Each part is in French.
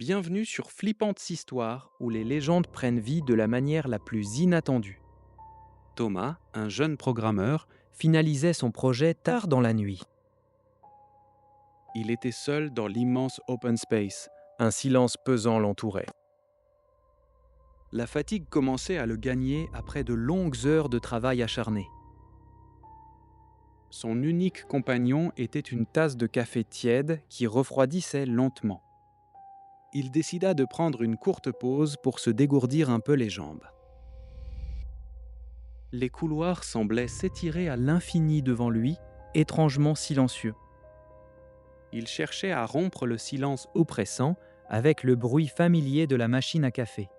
Bienvenue sur Flippantes Histoires, où les légendes prennent vie de la manière la plus inattendue. Thomas, un jeune programmeur, finalisait son projet tard dans la nuit. Il était seul dans l'immense open space. Un silence pesant l'entourait. La fatigue commençait à le gagner après de longues heures de travail acharné. Son unique compagnon était une tasse de café tiède qui refroidissait lentement. Il décida de prendre une courte pause pour se dégourdir un peu les jambes. Les couloirs semblaient s'étirer à l'infini devant lui, étrangement silencieux. Il cherchait à rompre le silence oppressant avec le bruit familier de la machine à café.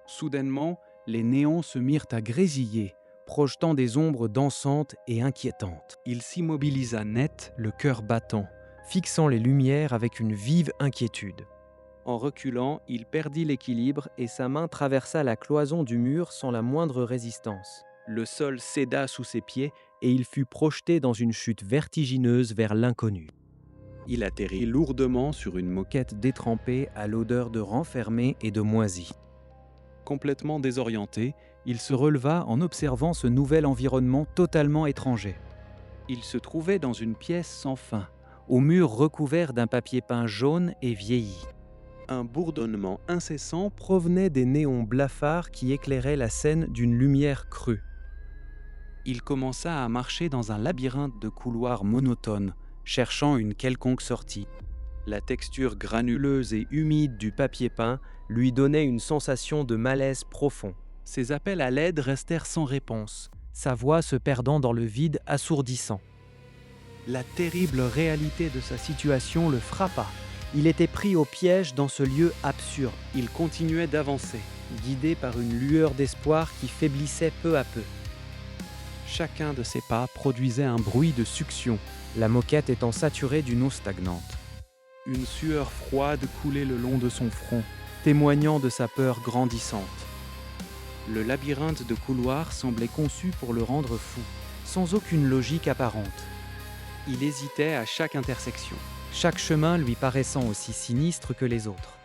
Soudainement, les néons se mirent à grésiller, projetant des ombres dansantes et inquiétantes. Il s'immobilisa net, le cœur battant, fixant les lumières avec une vive inquiétude. En reculant, il perdit l'équilibre et sa main traversa la cloison du mur sans la moindre résistance. Le sol céda sous ses pieds et il fut projeté dans une chute vertigineuse vers l'inconnu. Il atterrit lourdement sur une moquette détrempée à l'odeur de renfermé et de moisi. Complètement désorienté, il se releva en observant ce nouvel environnement totalement étranger. Il se trouvait dans une pièce sans fin, aux murs recouverts d'un papier peint jaune et vieilli. Un bourdonnement incessant provenait des néons blafards qui éclairaient la scène d'une lumière crue. Il commença à marcher dans un labyrinthe de couloirs monotones, cherchant une quelconque sortie. La texture granuleuse et humide du papier peint lui donnait une sensation de malaise profond. Ses appels à l'aide restèrent sans réponse, sa voix se perdant dans le vide assourdissant. La terrible réalité de sa situation le frappa. Il était pris au piège dans ce lieu absurde. Il continuait d'avancer, guidé par une lueur d'espoir qui faiblissait peu à peu. Chacun de ses pas produisait un bruit de succion, la moquette étant saturée d'une eau stagnante. Une sueur froide coulait le long de son front, témoignant de sa peur grandissante. Le labyrinthe de couloirs semblait conçu pour le rendre fou, sans aucune logique apparente. Il hésitait à chaque intersection, chaque chemin lui paraissant aussi sinistre que les autres.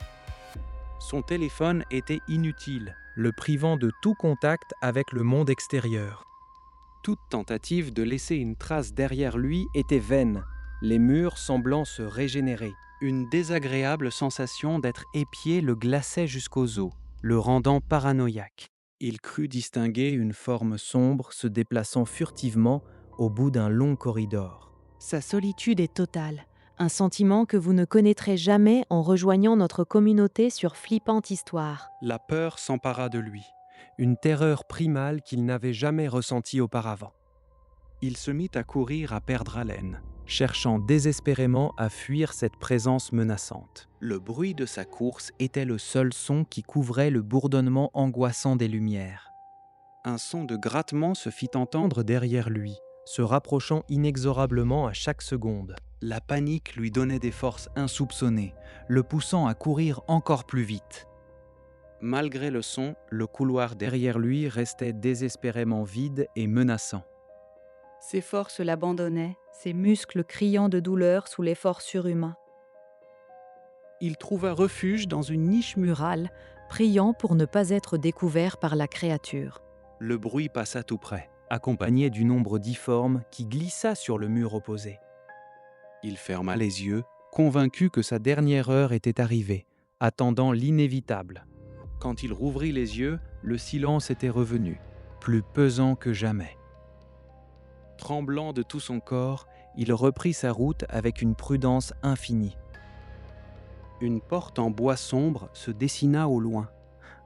Son téléphone était inutile, le privant de tout contact avec le monde extérieur. Toute tentative de laisser une trace derrière lui était vaine, les murs semblant se régénérer. Une désagréable sensation d'être épié le glaçait jusqu'aux os, le rendant paranoïaque. Il crut distinguer une forme sombre se déplaçant furtivement au bout d'un long corridor. Sa solitude est totale, un sentiment que vous ne connaîtrez jamais en rejoignant notre communauté sur Flippantes Histoires. La peur s'empara de lui, une terreur primale qu'il n'avait jamais ressentie auparavant. Il se mit à courir à perdre haleine, cherchant désespérément à fuir cette présence menaçante. Le bruit de sa course était le seul son qui couvrait le bourdonnement angoissant des lumières. Un son de grattement se fit entendre derrière lui, se rapprochant inexorablement à chaque seconde. La panique lui donnait des forces insoupçonnées, le poussant à courir encore plus vite. Malgré le son, le couloir derrière lui restait désespérément vide et menaçant. Ses forces l'abandonnaient, ses muscles criant de douleur sous l'effort surhumain. Il trouva refuge dans une niche Murale, priant pour ne pas être découvert par la créature. Le bruit passa tout près, accompagné d'une ombre difforme qui glissa sur le mur opposé. Il ferma les yeux, convaincu que sa dernière heure était arrivée, attendant l'inévitable. Quand il rouvrit les yeux, le silence était revenu, plus pesant que jamais. Tremblant de tout son corps, il reprit sa route avec une prudence infinie. Une porte en bois sombre se dessina au loin,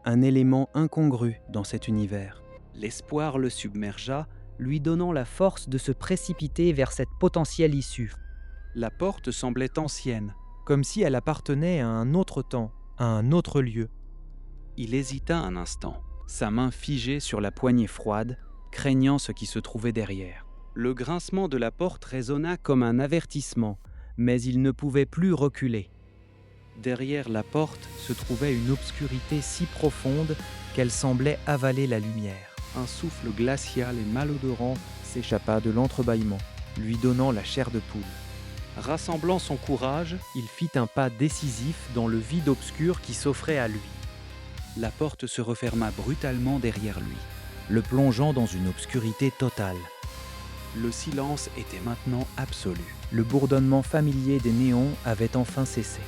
un élément incongru dans cet univers. L'espoir le submergea, lui donnant la force de se précipiter vers cette potentielle issue. La porte semblait ancienne, comme si elle appartenait à un autre temps, à un autre lieu. Il hésita un instant, sa main figée sur la poignée froide, craignant ce qui se trouvait derrière. Le grincement de la porte résonna comme un avertissement, mais il ne pouvait plus reculer. Derrière la porte se trouvait une obscurité si profonde qu'elle semblait avaler la lumière. Un souffle glacial et malodorant s'échappa de l'entrebâillement, lui donnant la chair de poule. Rassemblant son courage, il fit un pas décisif dans le vide obscur qui s'offrait à lui. La porte se referma brutalement derrière lui, le plongeant dans une obscurité totale. Le silence était maintenant absolu. Le bourdonnement familier des néons avait enfin cessé.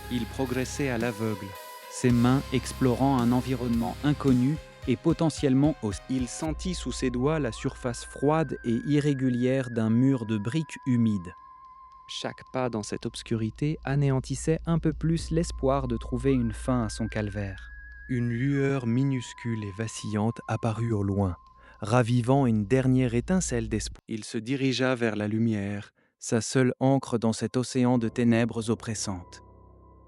Il progressait à l'aveugle, ses mains explorant un environnement inconnu et potentiellement hostile. Il sentit sous ses doigts la surface froide et irrégulière d'un mur de briques humides. Chaque pas dans cette obscurité anéantissait un peu plus l'espoir de trouver une fin à son calvaire. Une lueur minuscule et vacillante apparut au loin, ravivant une dernière étincelle d'espoir. Il se dirigea vers la lumière, sa seule ancre dans cet océan de ténèbres oppressantes.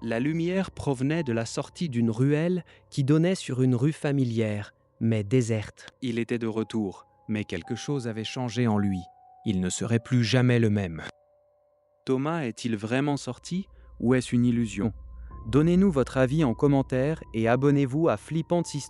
La lumière provenait de la sortie d'une ruelle qui donnait sur une rue familière, mais déserte. Il était de retour, mais quelque chose avait changé en lui. Il ne serait plus jamais le même. Thomas est-il vraiment sorti ou est-ce une illusion ? Donnez-nous votre avis en commentaire et abonnez-vous à Flippantes Histoires.